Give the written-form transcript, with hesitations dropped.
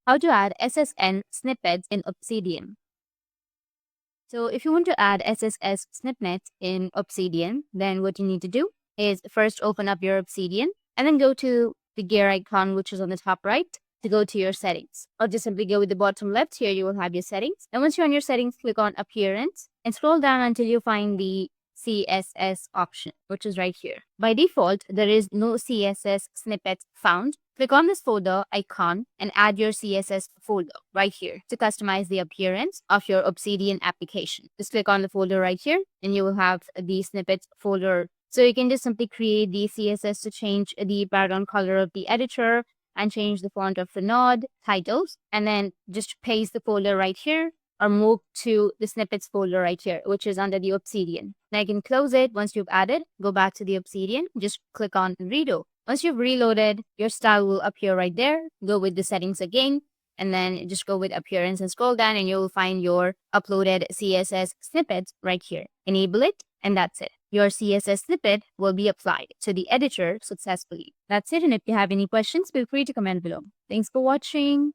How to add SSN snippets in Obsidian. So if you want to add SSS snippets in Obsidian, then what you need to do is first open up your Obsidian and then go to the gear icon, which is on the top right, to go to your settings. Or just simply go with the bottom left. Here you will have your settings. And once you're on your settings, click on Appearance and scroll down until you find the CSS option, which is right here. By default, there is no CSS snippets found. Click on this folder icon and add your CSS folder right here to customize the appearance of your Obsidian application. Just click on the folder right here and you will have the snippets folder. So you can just simply create the CSS to change the background color of the editor and change the font of the node, titles, and then just paste the folder right here or move to the snippets folder right here, which is under the Obsidian. Now you can close it. Once you've added, go back to the Obsidian, just click on Redo. Once you've reloaded, your style will appear right there. Go with the settings again, and then just go with appearance and scroll down and you'll find your uploaded CSS snippets right here. Enable it, and that's it. Your CSS snippet will be applied to the editor successfully. That's it, and if you have any questions, feel free to comment below. Thanks for watching.